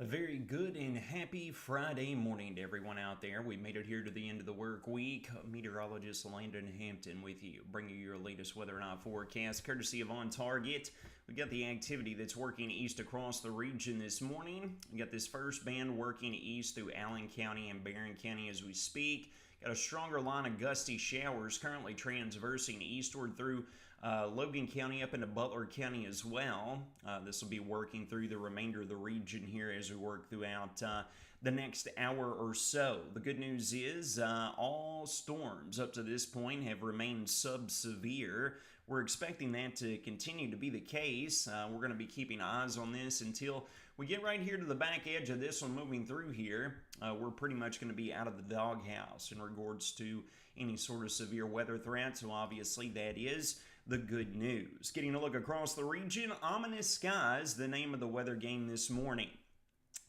A very good and happy Friday morning to everyone out there. We made it here to the end of the work week. Meteorologist Landon Hampton with you, bringing you your latest weather and eye forecast, courtesy of On Target. We got the activity that's working east across the region this morning. We got this first band working east through Allen County and Barron County as we speak. Got a stronger line of gusty showers currently transversing eastward through Logan County up into Butler County as well. This will be working through the remainder of the region here as we work throughout the next hour or so. The good news is all storms up to this point have remained sub-severe. We're expecting that to continue to be the case. We're going to be keeping eyes on this until we get right here to the back edge of this one moving through here. We're pretty much going to be out of the doghouse in regards to any sort of severe weather threat. So obviously that is the good news. Getting a look across the region, ominous skies, the name of the weather game this morning.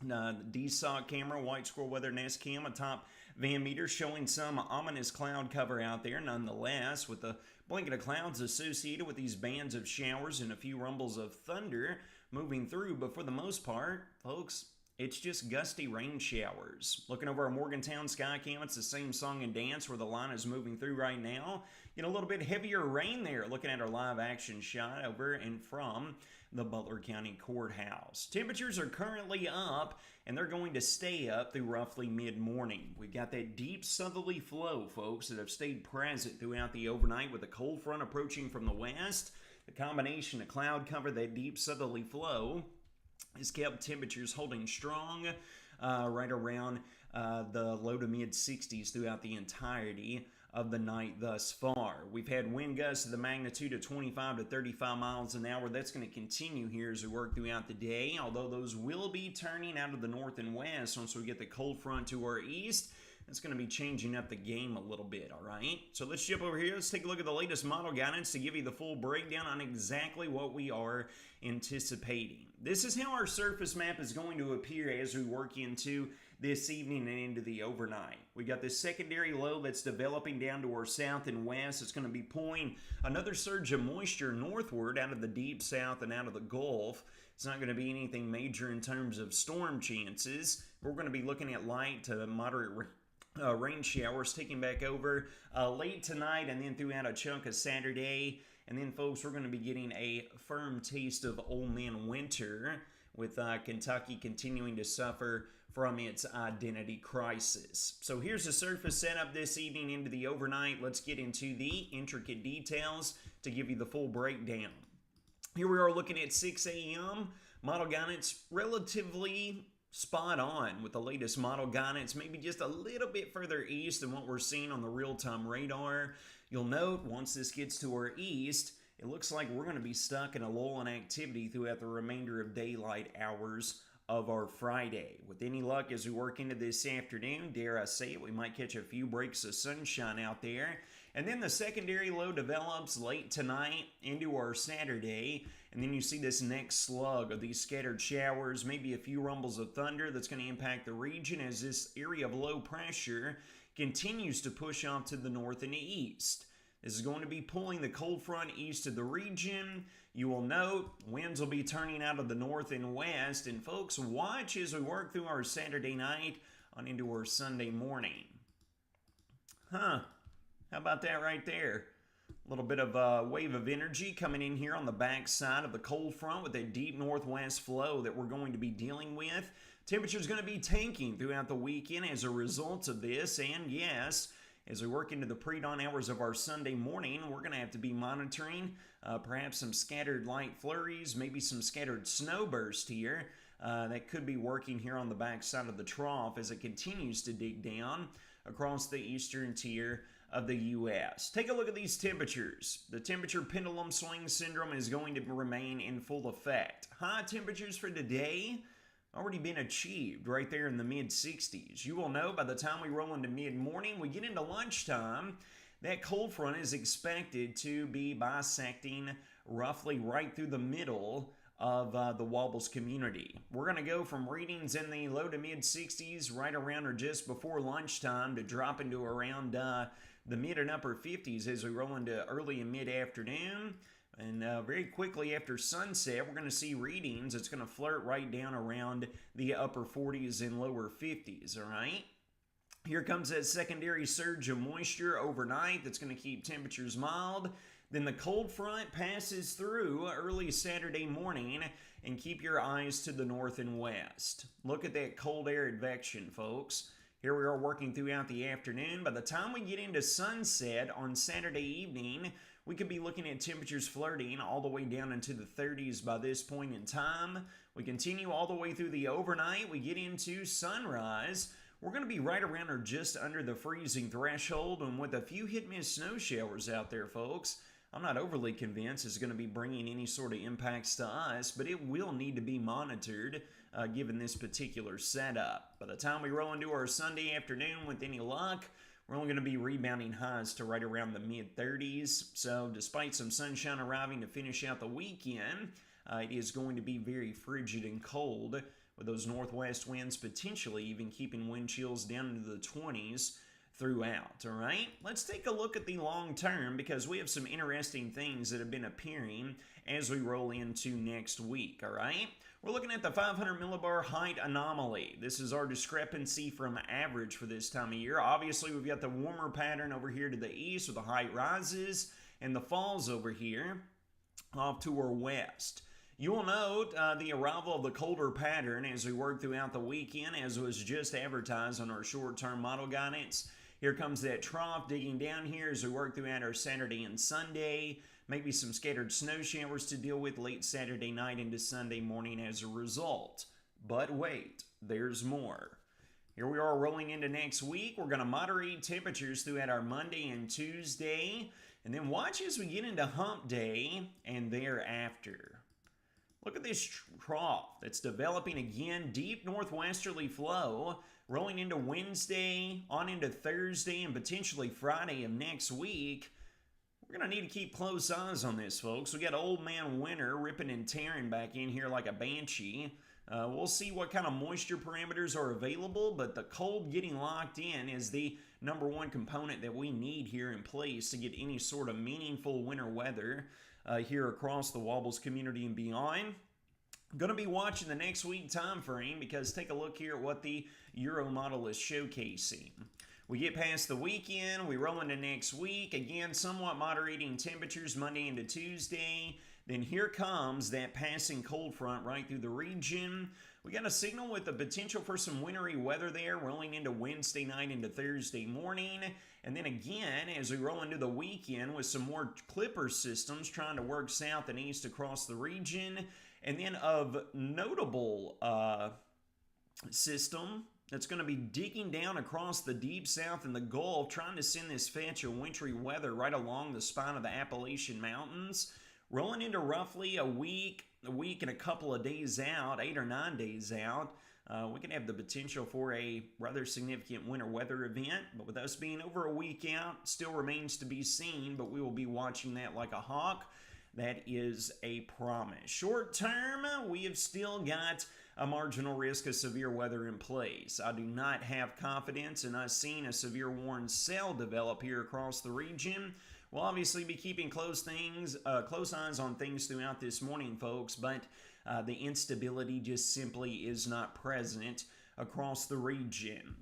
The DSOC camera, White Squirrel Weather Nest Cam atop Van Meter, showing some ominous cloud cover out there nonetheless, with a blanket of clouds associated with these bands of showers and a few rumbles of thunder moving through. But for the most part, folks, it's just gusty rain showers. Looking over our Morgantown sky cam, it's the same song and dance where the line is moving through right now. You know, a little bit heavier rain there. Looking at our live action shot over and from the Butler County Courthouse. Temperatures are currently up, and they're going to stay up through roughly mid-morning. We've got that deep southerly flow, folks, that have stayed present throughout the overnight with a cold front approaching from the west. The combination of cloud cover, that deep southerly flow, has kept temperatures holding strong right around the low to mid 60s throughout the entirety of the night thus far. We've had wind gusts of the magnitude of 25 to 35 miles an hour. That's going to continue here as we work throughout the day, although those will be turning out of the north and west once we get the cold front to our east. That's going to be changing up the game a little bit, all right? So let's jump over here. Let's take a look at the latest model guidance to give you the full breakdown on exactly what we are anticipating. This is how our surface map is going to appear as we work into this evening and into the overnight. We got this secondary low that's developing down to our south and west. It's going to be pulling another surge of moisture northward out of the deep south and out of the Gulf. It's not going to be anything major in terms of storm chances. We're going to be looking at light to moderate rain showers taking back over late tonight and then throughout a chunk of Saturday. And then, folks, we're going to be getting a firm taste of old man winter with Kentucky continuing to suffer from its identity crisis. So here's the surface setup this evening into the overnight. Let's get into the intricate details to give you the full breakdown. Here we are looking at 6 a.m. Model guidance relatively spot on with the latest model guidance, maybe just a little bit further east than what we're seeing on the real-time radar. You'll note once this gets to our east, it looks like we're going to be stuck in a lull in activity throughout the remainder of daylight hours of our Friday. With any luck as we work into this afternoon, dare I say it, we might catch a few breaks of sunshine out there. And then the secondary low develops late tonight into our Saturday. And then you see this next slug of these scattered showers, maybe a few rumbles of thunder that's going to impact the region as this area of low pressure continues to push off to the north and the east. This is going to be pulling the cold front east of the region. You will note winds will be turning out of the north and west. And folks, watch as we work through our Saturday night on into our Sunday morning. How about that right there? A little bit of a wave of energy coming in here on the back side of the cold front with a deep northwest flow that we're going to be dealing with. Temperature is going to be tanking throughout the weekend as a result of this. And yes, as we work into the pre-dawn hours of our Sunday morning, we're going to have to be monitoring perhaps some scattered light flurries, maybe some scattered snowburst here. That could be working here on the back side of the trough as it continues to dig down across the eastern tier of the U.S. Take a look at these temperatures. The temperature pendulum swing syndrome is going to remain in full effect. High temperatures for today already been achieved right there in the mid-60s. You will know by the time we roll into mid-morning, we get into lunchtime, that cold front is expected to be bisecting roughly right through the middle of the Wobbles community. We're going to go from readings in the low to mid-60s right around or just before lunchtime to drop into around the mid and upper 50s as we roll into early and mid-afternoon. And very quickly after sunset, we're going to see readings. It's going to flirt right down around the upper 40s and lower 50s, all right? Here comes that secondary surge of moisture overnight that's going to keep temperatures mild. Then the cold front passes through early Saturday morning, and keep your eyes to the north and west. Look at that cold air advection, folks. Here we are working throughout the afternoon. By the time we get into sunset on Saturday evening, we could be looking at temperatures flirting all the way down into the 30s by this point in time. We continue all the way through the overnight. We get into sunrise. We're going to be right around or just under the freezing threshold, and with a few hit-miss snow showers out there, folks. I'm not overly convinced it's going to be bringing any sort of impacts to us, but it will need to be monitored given this particular setup. By the time we roll into our Sunday afternoon, with any luck, we're only going to be rebounding highs to right around the mid-30s. So despite some sunshine arriving to finish out the weekend, it is going to be very frigid and cold, with those northwest winds potentially even keeping wind chills down into the 20s throughout, all right? Let's take a look at the long term, because we have some interesting things that have been appearing as we roll into next week, all right? We're looking at the 500 millibar height anomaly. This is our discrepancy from average for this time of year. Obviously, we've got the warmer pattern over here to the east, where the height rises, and the falls over here off to our west. You will note the arrival of the colder pattern as we work throughout the weekend, as was just advertised on our short-term model guidance. Here comes that trough digging down here as we work throughout our Saturday and Sunday. Maybe some scattered snow showers to deal with late Saturday night into Sunday morning as a result. But wait, there's more. Here we are rolling into next week. We're going to moderate temperatures throughout our Monday and Tuesday. And then watch as we get into hump day and thereafter. Look at this trough that's developing again, deep northwesterly flow, rolling into Wednesday, on into Thursday, and potentially Friday of next week. We're going to need to keep close eyes on this, folks. We got old man winter ripping and tearing back in here like a banshee. We'll see what kind of moisture parameters are available, but the cold getting locked in is the number one component that we need here in place to get any sort of meaningful winter weather here across the Wobbles community and beyond. I'm going to be watching the next week time frame, because take a look here at what the Euro model is showcasing. We get past the weekend, we roll into next week. Again, somewhat moderating temperatures Monday into Tuesday. Then here comes that passing cold front right through the region. We got a signal with the potential for some wintry weather there, rolling into Wednesday night into Thursday morning. And then again, as we roll into the weekend with some more clipper systems trying to work south and east across the region. And then of notable system that's going to be digging down across the deep south and the Gulf, trying to send this fetch of wintry weather right along the spine of the Appalachian Mountains, rolling into roughly a week and a couple of days out, 8 or 9 days out. We can have the potential for a rather significant winter weather event, but with us being over a week out, still remains to be seen, but we will be watching that like a hawk. That is a promise. Short term, we have still got a marginal risk of severe weather in place. I do not have confidence in us seeing a severe warm cell develop here across the region. We'll obviously be keeping close eyes on things throughout this morning, folks, but the instability just simply is not present across the region.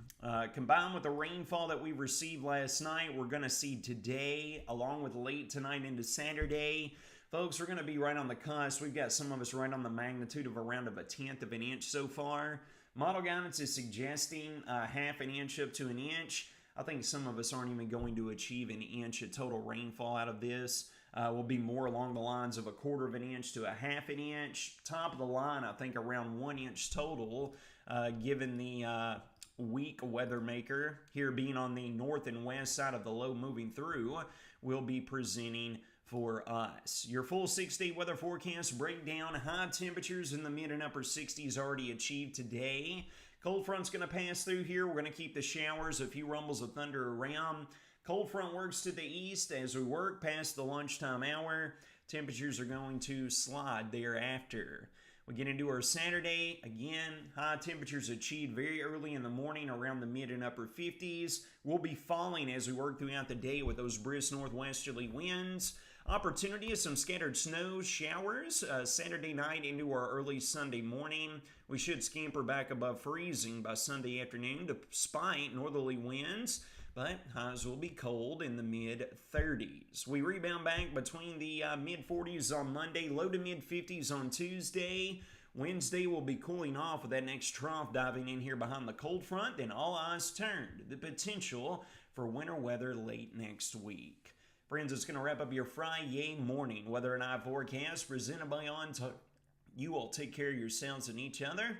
Combined with the rainfall that we received last night, we're going to see today, along with late tonight into Saturday. Folks, we're going to be right on the cusp. We've got some of us right on the magnitude of around a tenth of an inch so far. Model guidance is suggesting half an inch up to an inch. I think some of us aren't even going to achieve an inch of total rainfall out of this. Will be more along the lines of a quarter of an inch to a half an inch. Top of the line, I think around 1 inch total, given the weak weather maker here being on the north and west side of the low moving through will be presenting for us. Your full 6-day weather forecast breakdown. High temperatures in the mid and upper 60s already achieved today. Cold front's going to pass through here. We're going to keep the showers, a few rumbles of thunder around. Cold front works to the east as we work past the lunchtime hour. Temperatures are going to slide thereafter. We get into our Saturday. Again, high temperatures achieved very early in the morning around the mid and upper 50s. We'll be falling as we work throughout the day with those brisk northwesterly winds. Opportunity of some scattered snow showers Saturday night into our early Sunday morning. We should scamper back above freezing by Sunday afternoon despite northerly winds, but highs will be cold in the mid-30s. We rebound back between the mid-40s on Monday, low to mid-50s on Tuesday. Wednesday will be cooling off with that next trough diving in here behind the cold front. Then all eyes turn to the potential for winter weather late next week. Friends, it's going to wrap up your Friday morning weather and eye forecast presented by On. You all take care of yourselves and each other.